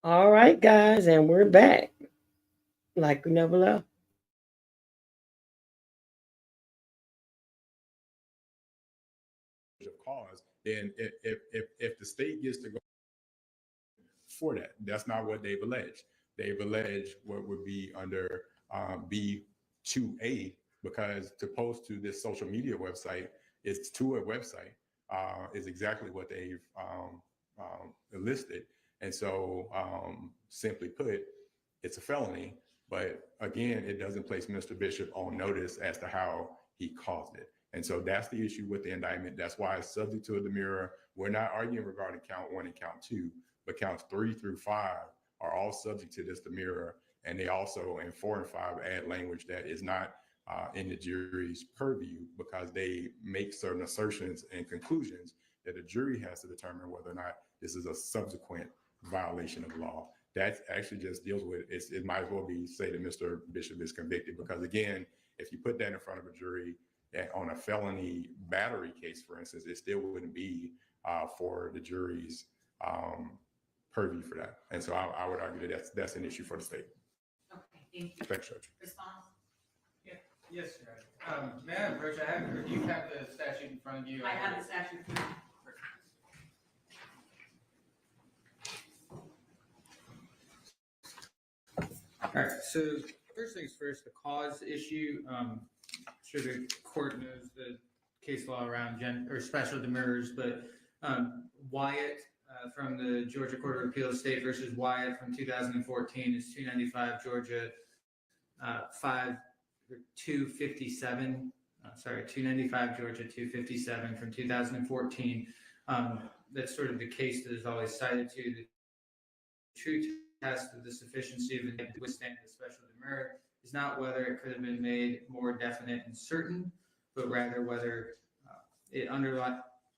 All right, guys, and we're back like we never left. Of cause, then if the state gets to go for that, that's not what they've alleged. They've alleged what would be under B2A, because to post to this social media website is to a website, is exactly what they've listed. And so, simply put, it's a felony. But again, it doesn't place Mr. Bishop on notice as to how he caused it. And so that's the issue with the indictment. That's why it's subject to a demurrer. We're not arguing regarding count one and count two, but counts 3 through 5 are all subject to this demurrer. And they also, in 4 and 5, add language that is not in the jury's purview, because they make certain assertions and conclusions that the jury has to determine whether or not this is a subsequent violation of law. That actually just deals with it. It might as well be say that Mr. Bishop is convicted, because again, if you put that in front of a jury on a felony battery case, for instance, it still wouldn't be for the jury's purview for that. And so I would argue that that's an issue for the state. Okay, thank you. Thanks, Judge. Response? Yeah, yes, sir. May I approach? I have, or do you have the statute in front of you? I have the statute. All right, so first things first, the cause issue. I'm sure the court knows the case law around special demurrers, but Wyatt from the Georgia Court of Appeals, State versus Wyatt from 2014 is 295 Georgia 257. Sorry, 295 Georgia 257 from 2014. That's sort of the case that is always cited to the true test of the sufficiency of the to withstand the special demurrer is not whether it could have been made more definite and certain, but rather whether it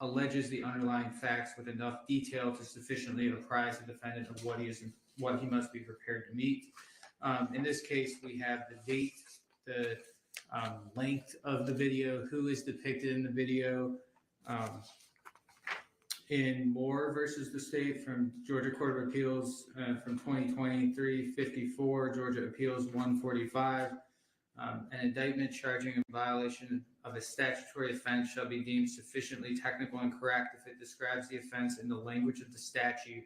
alleges the underlying facts with enough detail to sufficiently apprise the defendant of what he must be prepared to meet. In this case, we have the date, the length of the video, who is depicted in the video. In Moore versus the state from Georgia Court of Appeals from 2020, 354, Georgia Appeals 145, an indictment charging a violation of a statutory offense shall be deemed sufficiently technical and correct if it describes the offense in the language of the statute,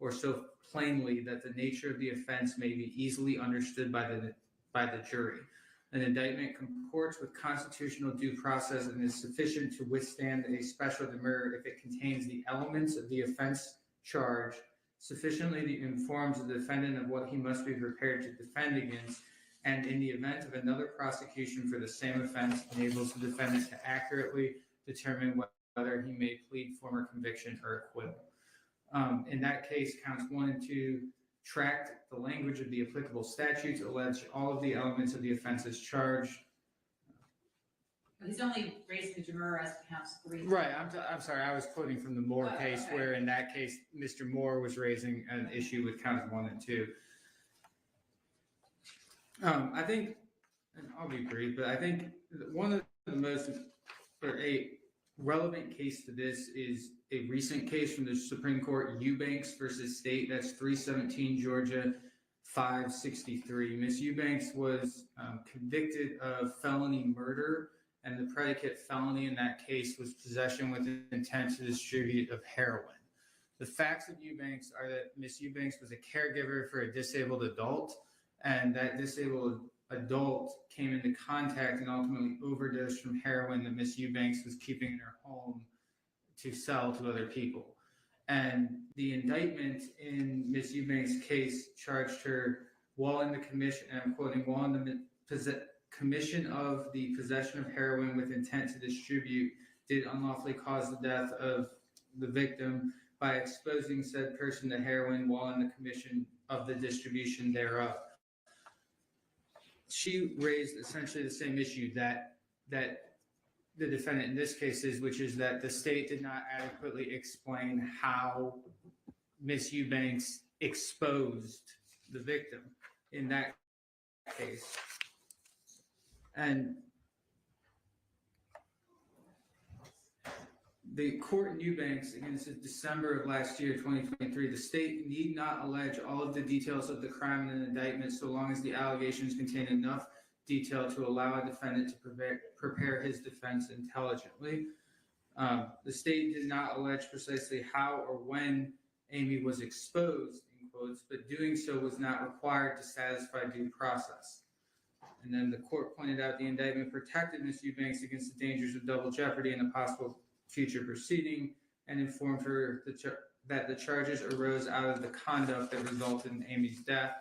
or so plainly that the nature of the offense may be easily understood by the jury. An indictment comports with constitutional due process and is sufficient to withstand a special demurrer if it contains the elements of the offense charge, sufficiently informs the defendant of what he must be prepared to defend against, and in the event of another prosecution for the same offense, enables the defendant to accurately determine whether he may plead former conviction or acquittal. In that case, counts 1 and 2 tracked the language of the applicable statutes, alleged all of the elements of the offenses charged. He's only raising the demurrer as to counts 3. Right. I'm sorry. I was quoting from the Moore case, okay, where in that case, Mr. Moore was raising an issue with counts 1 and 2. I think, and I'll be brief, but I think one of the most, or a relevant case to this is a recent case from the Supreme Court, Eubanks versus State. That's 317 Georgia 563. Ms. Eubanks was convicted of felony murder, and the predicate felony in that case was possession with intent to distribute of heroin. The facts of Eubanks are that Ms. Eubanks was a caregiver for a disabled adult, and that disabled adult came into contact and ultimately overdosed from heroin that Ms. Eubanks was keeping in her home to sell to other people. And the indictment in Ms. Eubanks' case charged her while in the commission, and I'm quoting, while in the commission of the possession of heroin with intent to distribute, did unlawfully cause the death of the victim by exposing said person to heroin while in the commission of the distribution thereof. She raised essentially the same issue that the defendant in this case is, which is that the state did not adequately explain how Ms. Eubanks exposed the victim in that case. And The court in Eubanks, again, this is December of last year, 2023, the state need not allege all of the details of the crime in an indictment so long as the allegations contain enough detail to allow a defendant to prepare his defense intelligently. The state did not allege precisely how or when Amy was exposed, in quotes, but doing so was not required to satisfy due process. And then the court pointed out the indictment protected Ms. Eubanks against the dangers of double jeopardy and a possible future proceeding, and informed her that the charges arose out of the conduct that resulted in Amy's death.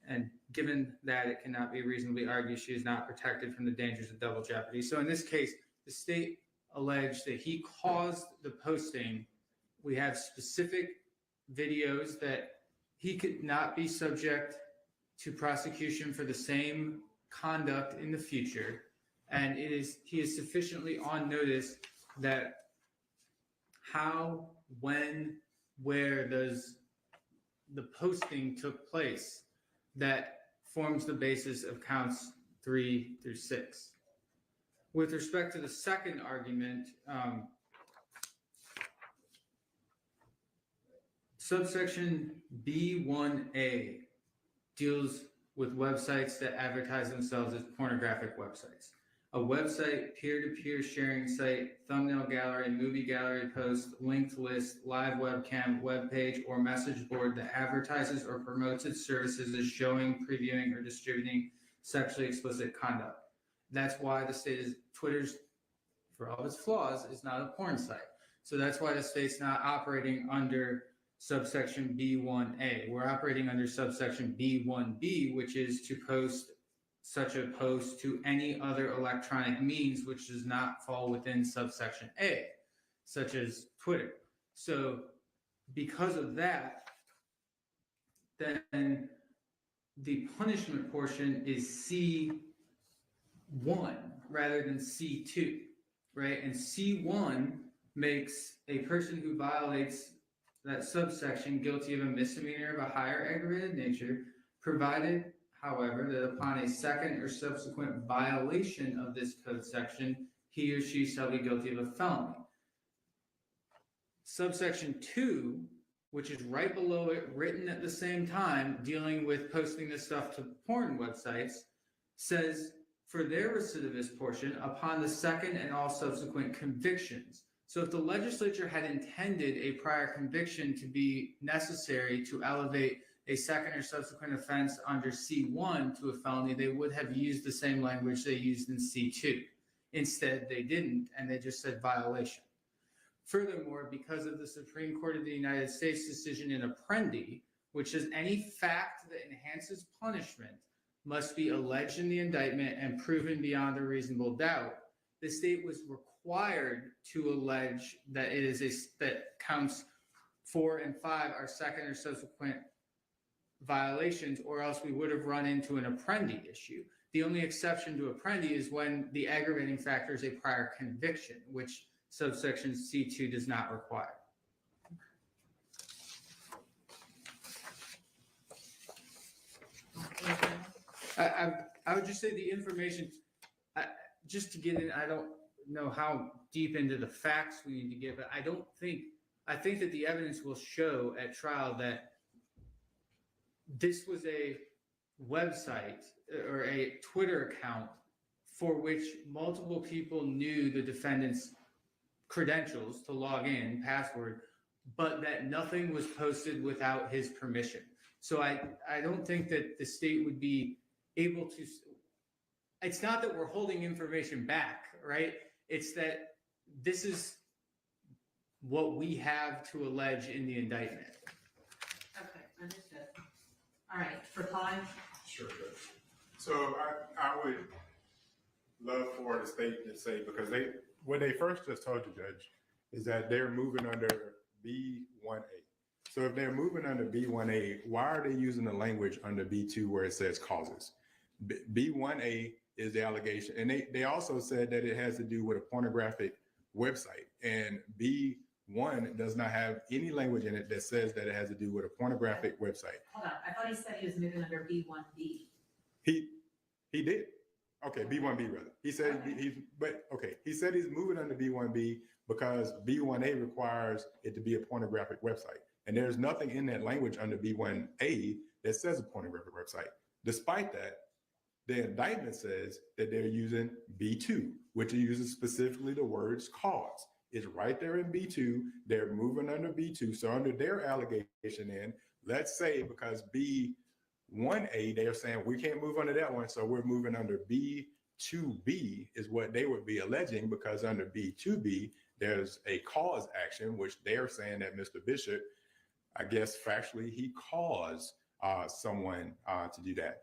And given that it cannot be reasonably argued she is not protected from the dangers of double jeopardy. So in this case, the state alleged that he caused the posting. We have specific videos that he could not be subject to prosecution for the same conduct in the future. And he is sufficiently on notice that how, when, where the posting took place that forms the basis of counts 3 through 6. With respect to the second argument, subsection B1A deals with websites that advertise themselves as pornographic websites. A website, peer-to-peer sharing site, thumbnail gallery, movie gallery post, linked list, live webcam, webpage, or message board that advertises or promotes its services as showing, previewing, or distributing sexually explicit conduct. That's why the state is, Twitter's, for all its flaws, is not a porn site. So that's why the state's not operating under subsection B1A. We're operating under subsection B1B, which is to post such a post to any other electronic means which does not fall within subsection A, such as Twitter. So because of that, then the punishment portion is C1 rather than C2, right? And C1 makes a person who violates that subsection guilty of a misdemeanor of a higher aggravated nature, provided, however, that upon a second or subsequent violation of this code section, he or she shall be guilty of a felony. Subsection 2, which is right below it, written at the same time, dealing with posting this stuff to porn websites, says for their recidivist portion, upon the second and all subsequent convictions. So if the legislature had intended a prior conviction to be necessary to elevate a second or subsequent offense under C1 to a felony, they would have used the same language they used in C2. Instead, they didn't, and they just said violation. Furthermore, because of the Supreme Court of the United States decision in Apprendi, which says any fact that enhances punishment must be alleged in the indictment and proven beyond a reasonable doubt, the state was required to allege that it is that counts 4 and 5 are second or subsequent violations, or else we would have run into an Apprendi issue. The only exception to Apprendi is when the aggravating factor is a prior conviction, which subsection C2 does not require. I would just say the information, just to get in, I don't know how deep into the facts we need to get, but I think that the evidence will show at trial that this was a website or a Twitter account for which multiple people knew the defendant's credentials to log in, password, but that nothing was posted without his permission. So I don't think that the state would be able to, it's not that we're holding information back, right? It's that this is what we have to allege in the indictment. Okay, understood. All right, reply. Sure. So I would love for the state to say, because what they first just told you, Judge, is that they're moving under B1A. So if they're moving under B1A, why are they using the language under B2 where it says causes? B1A is the allegation. And they also said that it has to do with a pornographic website. And B1 does not have any language in it that says that it has to do with a pornographic website. Hold on, I thought he said he was moving under B1B. He did. Okay, B1B rather. He said he said he's moving under B1B because B1A requires it to be a pornographic website. And there's nothing in that language under B1A that says a pornographic website. Despite that, the indictment says that they're using B2, which uses specifically the words cause. It's right there in B2. They're moving under B2. So under their allegation in, let's say because B1A, they're saying we can't move under that one, so we're moving under B2B is what they would be alleging, because under B2B, there's a cause action, which they're saying that Mr. Bishop, I guess factually, he caused someone to do that.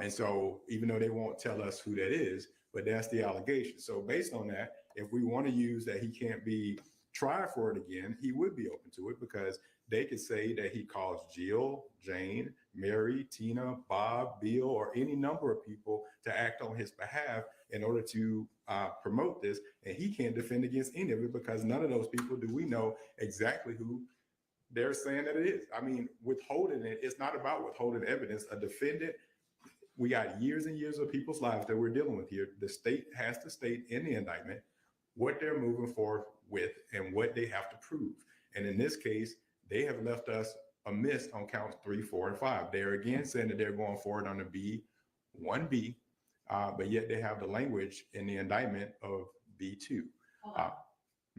And so even though they won't tell us who that is, but that's the allegation. So based on that, if we want to use that he can't be tried for it again, he would be open to it, because they could say that he caused Jill, Jane, Mary, Tina, Bob, Bill, or any number of people to act on his behalf in order to promote this. And he can't defend against any of it, because none of those people do we know exactly who they're saying that it is. I mean, withholding it, it's not about withholding evidence. A defendant, we got years and years of people's lives that we're dealing with here. The state has to state in the indictment what they're moving forward with and what they have to prove. And in this case, they have left us amiss on counts 3, 4, and 5. They're again saying that they're going forward on the B1B, but yet they have the language in the indictment of B2. Hold on.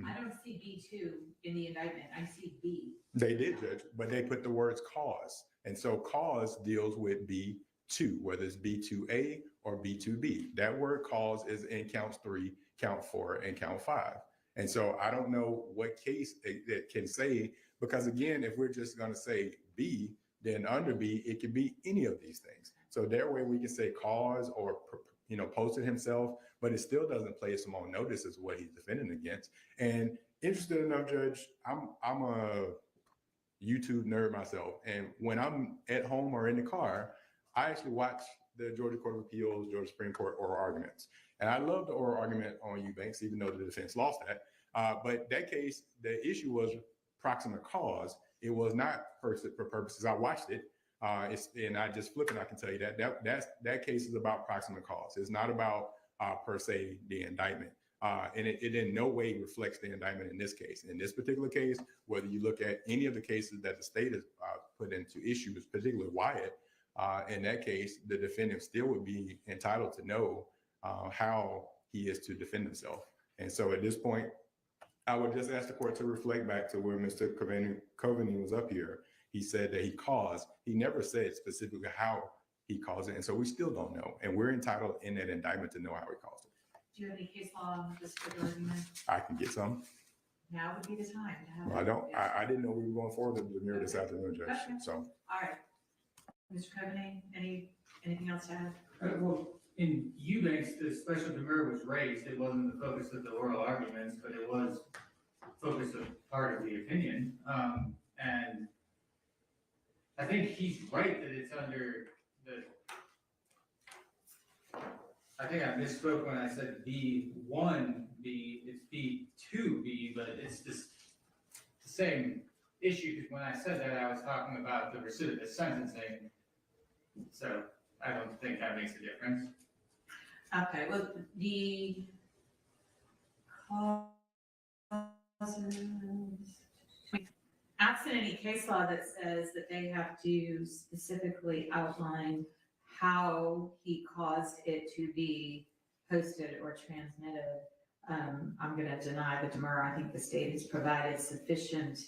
I don't see B2 in the indictment. I see B. They did, Judge, but they put the words cause. And so cause deals with B2, whether it's B2A or B2B. That word cause is in counts 3, count 4, and count 5. And so I don't know what case that can say, because again, if we're just going to say B, then under B, it could be any of these things. So that way we can say cause or, posted himself, but it still doesn't place him on notice as what he's defending against. And interested enough, Judge, I'm a YouTube nerd myself. And when I'm at home or in the car, I actually watch the Georgia Court of Appeals, Georgia Supreme Court oral arguments. And I love the oral argument on Eubanks, even though the defense lost that. But that case, the issue was proximate cause. It was not for purposes. I watched it. And I just flipped it. I can tell you that case is about proximate cause. It's not about per se the indictment. And it in no way reflects the indictment in this case. In this particular case, whether you look at any of the cases that the state has put into issues, particularly Wyatt, in that case, the defendant still would be entitled to know how he is to defend himself. And so at this point, I would just ask the court to reflect back to where Mr. Coveney was up here. He said that he caused. He never said specifically how he caused it. And so we still don't know. And we're entitled in that indictment to know how he caused it. Do you have any case law on this particular argument? I can get some. Now would be the time to have. Well, I don't. I didn't know we were going forward with the mirror this afternoon, Judge. Okay. So. All right. Mr. Coveney, anything else to add? Well, in Eubanks, the special demur was raised. It wasn't the focus of the oral arguments, but it was focus of part of the opinion. And I think he's right that it's under the. I think I misspoke when I said B1B. It's B2B, but it's the same issue. Because when I said that, I was talking about the recidivist sentencing. So I don't think that makes a difference. Okay, well, the causes, absent any case law that says that they have to specifically outline how he caused it to be posted or transmitted, I'm going to deny the demur. I think the state has provided sufficient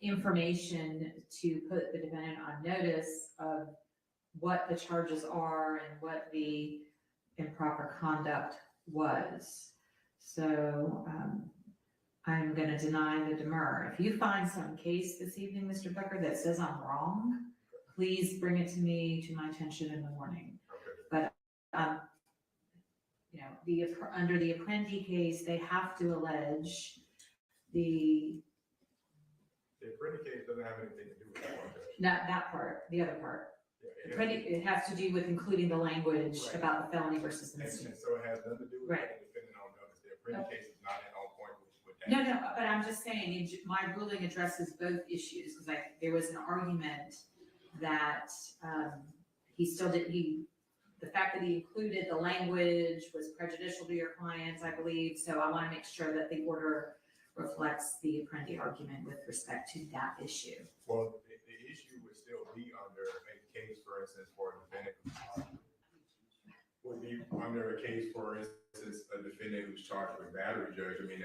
information to put the defendant on notice of what the charges are and what the improper conduct was. So I'm going to deny the demur. If you find some case this evening, Mr. Becker, that says I'm wrong, please bring it to me, to my attention in the morning. Okay. But under the Apprendi case, they have to allege the Apprendi case doesn't have anything to do with that one, Judge. not that part, the other part. Yeah, Apprendi, it has to do with including the language Right. about the felony versus the And misdemeanor. so it has nothing to do with Right. the defendant on notice. The Apprendi case is not on point with that. No, but I'm just saying, my ruling addresses both issues, because there was an argument that he the fact that he included the language was prejudicial to your clients, I believe, so I want to make sure that the order reflects the Apprendi argument with respect to that issue. Well, the issue would still be under a case, for instance, for a defendant. Would be under a case, for instance, a defendant who's charged with battery, Judge. I mean,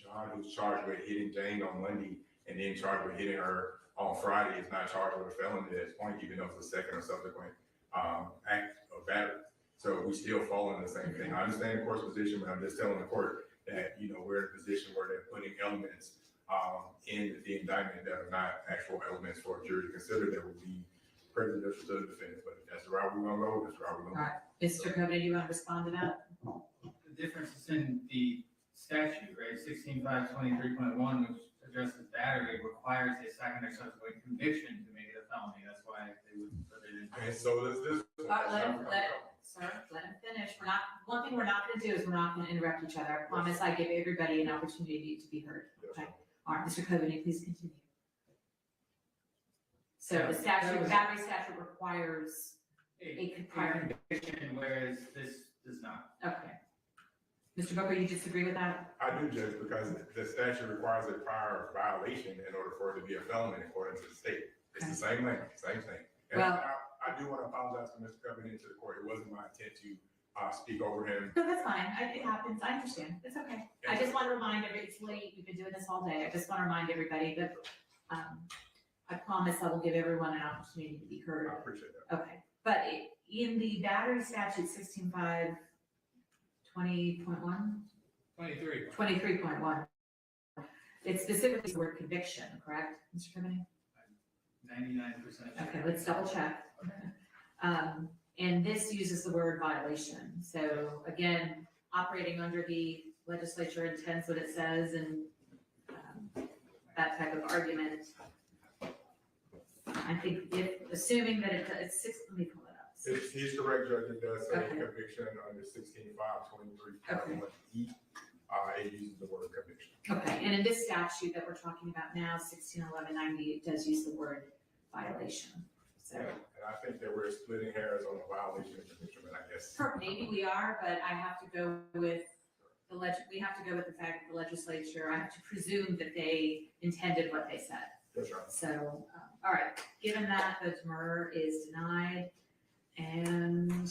John who's charged with hitting Jane on Monday and then charged with hitting her on Friday is not charged with a felony at this point, even though it's a second or subsequent act of battery. So we still fall in the same thing. I understand the court's position, but I'm just telling the court that, you know, we're in a position where they're putting elements in the indictment that are not actual elements for a jury to consider that would be prejudicial to the defendant. But if that's the route we're gonna go, that's the route we're gonna go. Mr. Coveney, do you want to respond to that? The difference is in the statute, right? 16.523.1, which addresses battery, requires a second or subsequent conviction to make it a felony. That's why they would put it in. And so let's just. Let him finish. One thing we're not gonna do is we're not gonna interrupt each other. I promise I give everybody an opportunity to be heard. Okay. All right, Mr. Coveney, please continue. So the statute, battery statute requires a prior conviction, whereas this does not. Okay. Mr. Booker, you disagree with that? I do, Judge, because the statute requires a prior violation in order for it to be a felony according to the state. It's the same thing, same thing. And Well, I do want to apologize to Mr. Coveney to the court. It wasn't my intent to speak over him. no, that's fine. It happens. I understand. It's okay. I just want to remind everybody, it's late. We've been doing this all day. I just want to remind everybody that I promise I will give everyone an opportunity to be heard. I appreciate that. Okay, but in the battery statute 16.5, 20.1? 23.1. It specifically uses the word conviction, correct, Mr. Coveney? 99%. Okay, let's double check. And this uses the word violation. So again, operating under the legislature intends what it says and that type of argument. I think assuming that it's six, let me pull it up. He's correct, Judge. It does say Okay. conviction under 16.523.1E. It uses the word conviction. Okay, and in this statute that we're talking about now, 161190, it does use the word violation. So And I think that we're splitting hairs on the violation and conviction, but I guess. maybe we are, but I have to go with we have to go with the fact that the legislature, I have to presume that they intended what they said. That's right. So, all right, given that, the demurrer is denied. And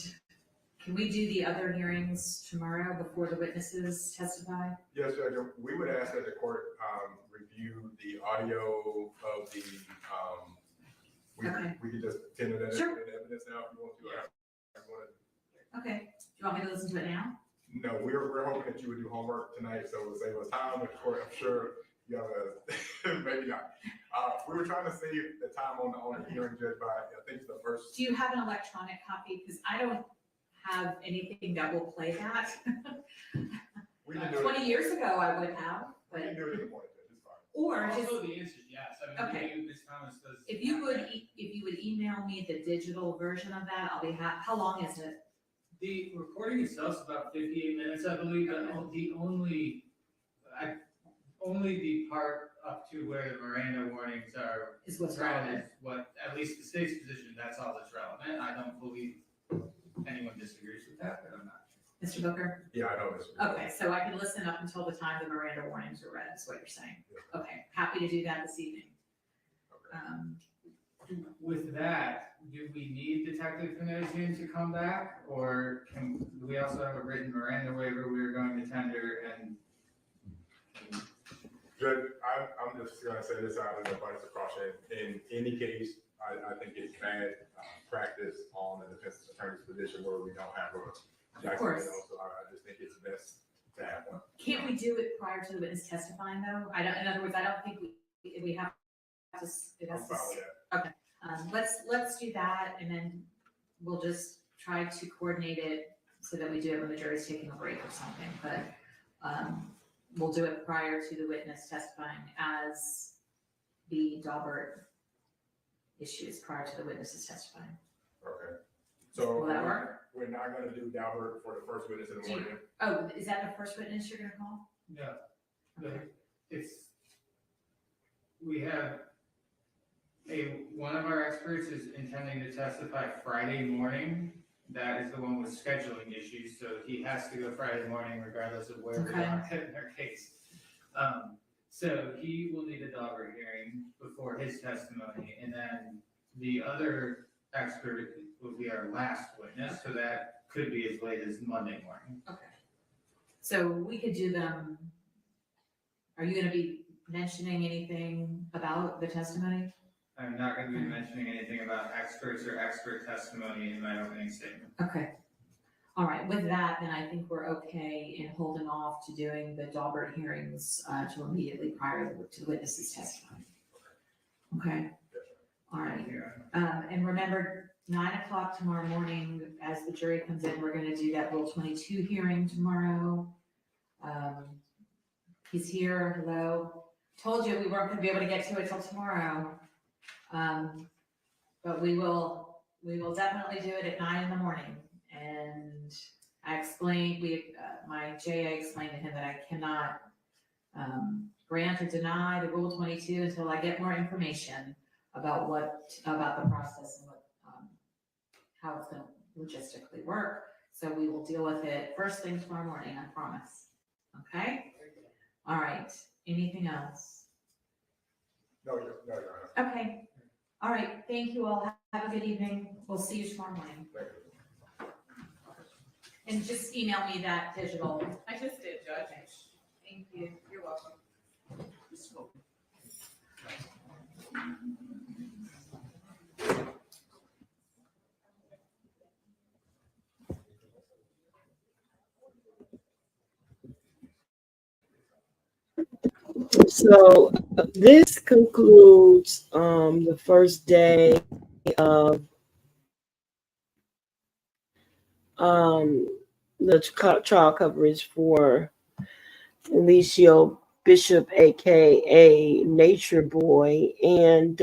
can we do the other hearings tomorrow before the witnesses testify? Yes, Judge. We would ask that the court review the audio of the, Okay. we could just tender that Sure. evidence now if you want to. Okay, do you want me to listen to it now? No, we're hoping that you would do homework tonight, so it would save us time with the court. I'm sure you have maybe not. We were trying to save the time on the hearing, Judge, by I think it's the first. Do you have an electronic copy? Because I don't have anything that will play that. We can do 20 it. years ago, I would have, We but, can do it in the morning, Judge. It's fine. or just, Also, the answer is yes. I mean, Okay. Ms. Thomas does. if you would email me the digital version of that, I'll be happy. How long is it? The recording itself is about 58 minutes, I believe, but only the part up to where the Miranda warnings are Is what's relevant relevant? is what, at least the state's position, that's all that's relevant. I don't believe anyone disagrees with that, but I'm not sure. Mr. Booker? Yeah, I know this. Okay, so I can listen up until the time the Miranda warnings are read, is what you're saying? Okay, happy to do that this evening. Okay. With that, do we need Detective Panosian to come back, or do we also have a written Miranda waiver we are going to tender and? Judge, I'm just gonna say this out as a advice of caution. In any case, I think it's bad practice on the defense attorney's position where we don't have a Jackson. course. So I just think it's best to have one. Can't we do it prior to the witness testifying, though? In other words, I don't think we have to, it I'm has fine to. with that. Let's do that, and then we'll just try to coordinate it so that we do it when the jury's taking a break or something, but, we'll do it prior to the witness testifying as the Daubert issues prior to the witnesses testifying. Okay. So Will that work? we're not gonna do Daubert for the first witness in the morning. Oh, is that the first witness you're gonna call? No, it's, we have One of our experts is intending to testify Friday morning. That is the one with scheduling issues, so he has to go Friday morning regardless of where we Okay. are in our case. So he will need a Daubert hearing before his testimony, and then the other expert will be our last witness, so that could be as late as Monday morning. Okay. So we could do them, are you gonna be mentioning anything about the testimony? I'm not going to be mentioning anything about experts or expert testimony in my opening statement. Okay. All right, with that, then I think we're okay in holding off to doing the Daubert hearings to immediately prior to the witness's testimony. Okay, all right. And remember, 9 o'clock tomorrow morning, as the jury comes in, we're gonna do that Rule 22 hearing tomorrow. He's here, hello. Told you we weren't gonna be able to get to it till tomorrow. But we will definitely do it at 9 in the morning. And I explained, my JA explained to him that I cannot grant or deny the Rule 22 until I get more information about the process and how it's going to logistically work. So we will deal with it first thing tomorrow morning, I promise. Okay? All right. Anything else? No, Your Honor. Okay. All right. Thank you all. Have a good evening. We'll see you tomorrow morning. And just email me that digital. I just did, Judge. Thank you. You're welcome. So this concludes the first day of the trial coverage for Alicia Bishop, aka Natureboy, and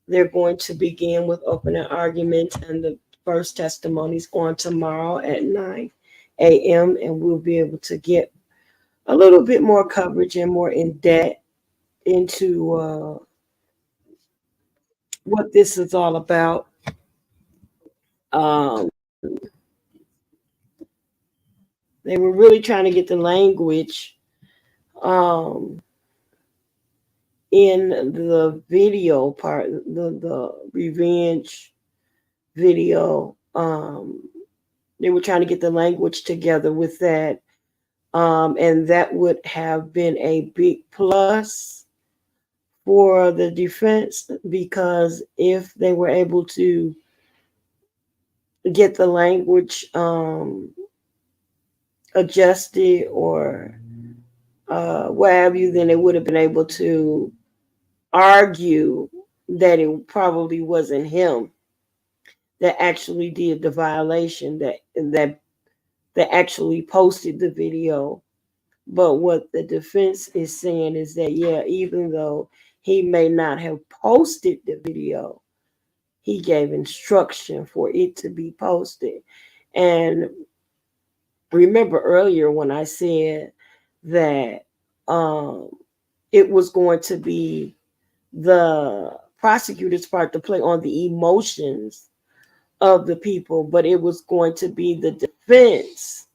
they're going to begin with opening argument, and the first testimony is on tomorrow at 9 a.m. and we'll be able to get a little bit more coverage and more in depth into what this is all about. They were really trying to get the language in the video part, the revenge video. They were trying to get the language together with that. And that would have been a big plus for the defense, because if they were able to get the language adjusted or what have you, then they would have been able to argue that it probably wasn't him that actually did the violation, that actually posted the video. But what the defense is saying is that, yeah, even though he may not have posted the video, he gave instruction for it to be posted. And remember earlier when I said that it was going to be the prosecutor's part to play on the emotions of the people, but it was going to be the defense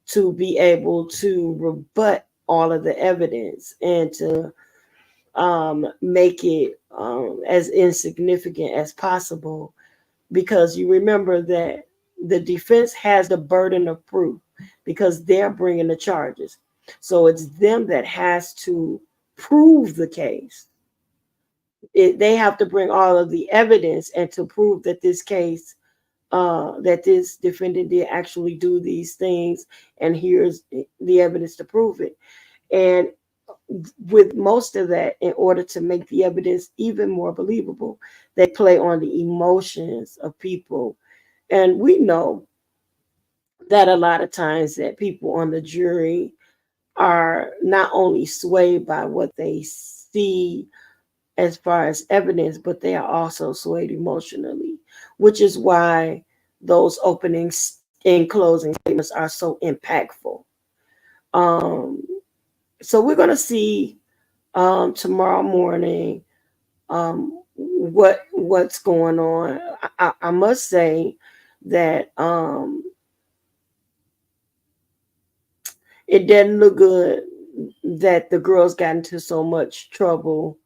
to be able to rebut all of the evidence and to make it as insignificant as possible. Because you remember that the defense has the burden of proof because they're bringing the charges. So it's them that has to prove the case. They have to bring all of the evidence and to prove that this case, that this defendant did actually do these things, and here's the evidence to prove it. And with most of that, in order to make the evidence even more believable, they play on the emotions of people. And we know that a lot of times that people on the jury are not only swayed by what they see as far as evidence, but they are also swayed emotionally, which is why those openings and closing statements are so impactful. So we're going to see tomorrow morning what's going on. I must say that it didn't look good that the girls got into so much trouble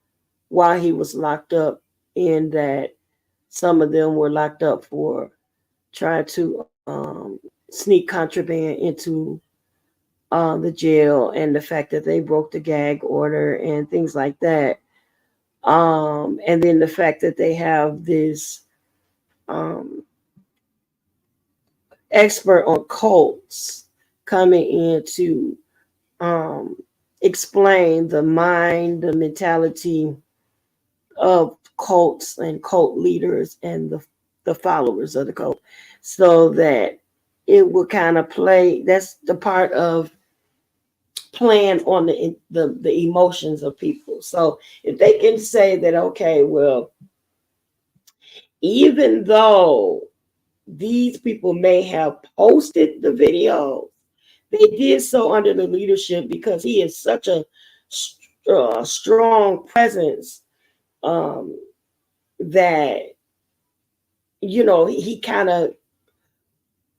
while he was locked up, in that some of them were locked up for trying to sneak contraband into the jail, and the fact that they broke the gag order and things like that. And then the fact that they have this um, expert on cults coming in to um, explain the mind, the mentality of cults and cult leaders and the followers of the cult, so that it will kind of play. That's the part of playing on the emotions of people. So if they can say that, okay, well, even though these people may have posted the video, they did so under the leadership, because he is such a strong presence, um, that he kind of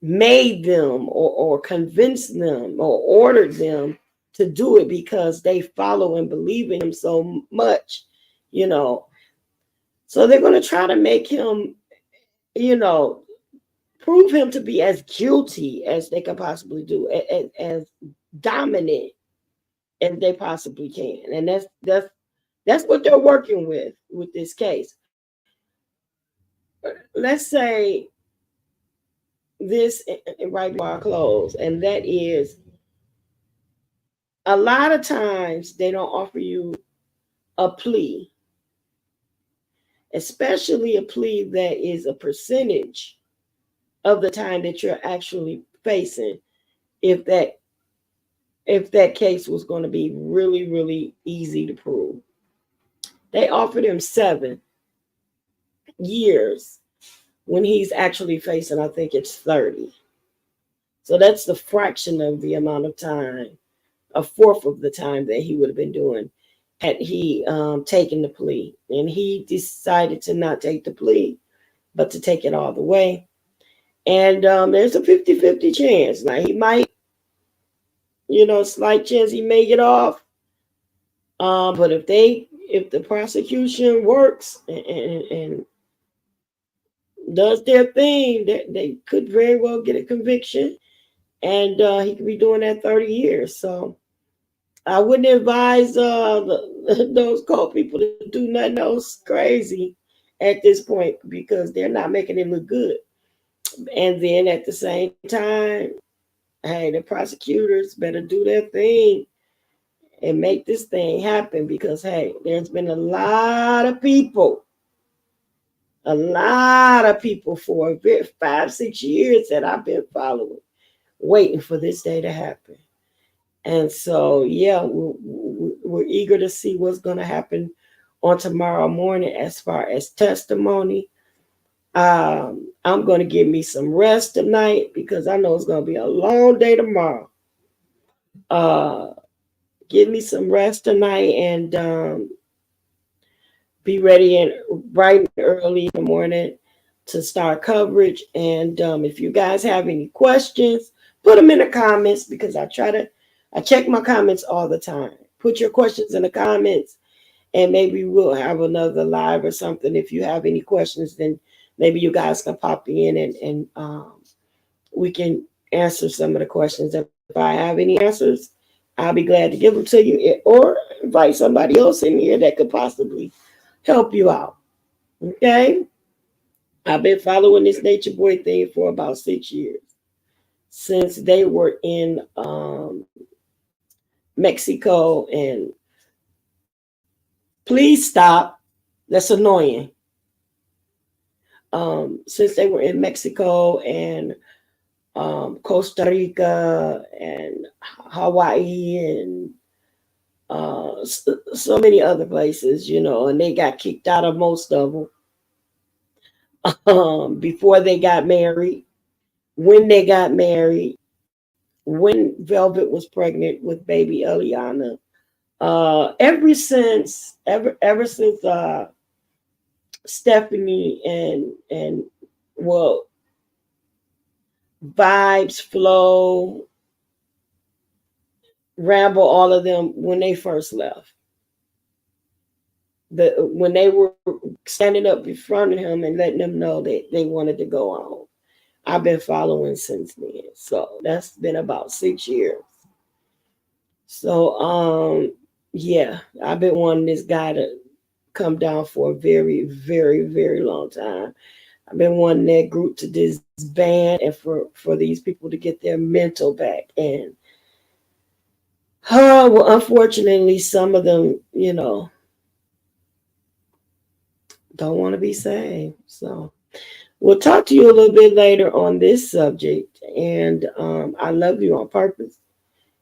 made them, or convinced them, or ordered them to do it, because they follow and believe in him so much, you know. So they're going to try to make him, you know, prove him to be as guilty as they can possibly do, as dominant as they possibly can, and that's what they're working with this case. Let's say this right before I close, and that is, a lot of times they don't offer you a plea, especially a plea that is a percentage of the time that you're actually facing, if that case was going to be really, really easy to prove. They offered him 7 years when he's actually facing, I think it's 30. So that's the fraction of the amount of time, a fourth of the time that he would have been doing had he taken the plea. And he decided to not take the plea, but to take it all the way. And there's a 50-50 chance. Now, he might, slight chance he may get off. But if the prosecution works and does their thing, they could very well get a conviction, and he could be doing that 30 years. So I wouldn't advise those cult people to do nothing else crazy at this point, because they're not making it look good. And then at the same time, hey, the prosecutors better do their thing and make this thing happen, because hey, there's been a lot of people for 5-6 years that I've been following, waiting for this day to happen. And so, yeah, we're eager to see what's going to happen on tomorrow morning as far as testimony. I'm going to give me some rest tonight, because I know it's going to be a long day tomorrow. Give me some rest tonight, and be ready and bright and early in the morning to start coverage. And if you guys have any questions, put them in the comments, because I check my comments all the time. Put your questions in the comments, and maybe we'll have another live or something. If you have any questions, then maybe you guys can pop in, and we can answer some of the questions. If I have any answers, I'll be glad to give them to you, or invite somebody else in here that could possibly help you out. Okay? I've been following this Nature Boy thing for about 6 years, since they were in Mexico. And please stop. That's annoying. Since they were in Mexico and Costa Rica and Hawaii and so many other places, and they got kicked out of most of them before they got married, when they got married, when Velvet was pregnant with baby Eliana. Ever since Stephanie and well, Vibes, Flow, Ramble, all of them when they first left. When they were standing up in front of him and letting them know that they wanted to go on. I've been following since then. So that's been about 6 years. So yeah, I've been wanting this guy to come down for a very, very, very long time. I've been wanting that group to disband and for these people to get their mental back. And oh, well, unfortunately, some of them, don't want to be saved. So we'll talk to you a little bit later on this subject. And I love you on purpose.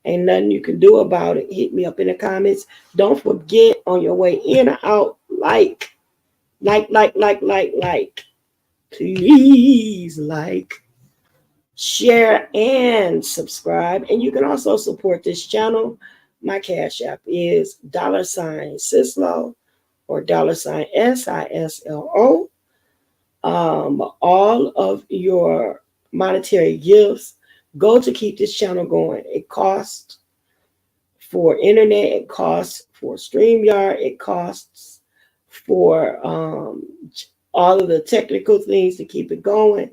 Ain't nothing you can do about it. Hit me up in the comments. Don't forget on your way in or out, like. Please like, share, and subscribe. And you can also support this channel. My Cash App is $Sis-Lo or $SISLO. All of your monetary gifts go to keep this channel going. It costs for internet, it costs for StreamYard, it costs for all of the technical things to keep it going.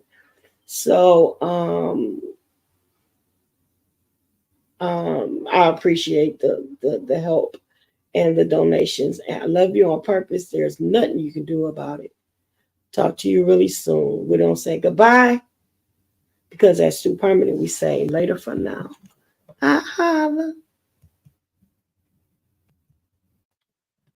So I appreciate the help and the donations. And I love you on purpose. There's nothing you can do about it. Talk to you really soon. We don't say goodbye because that's too permanent. We say later for now. I holla.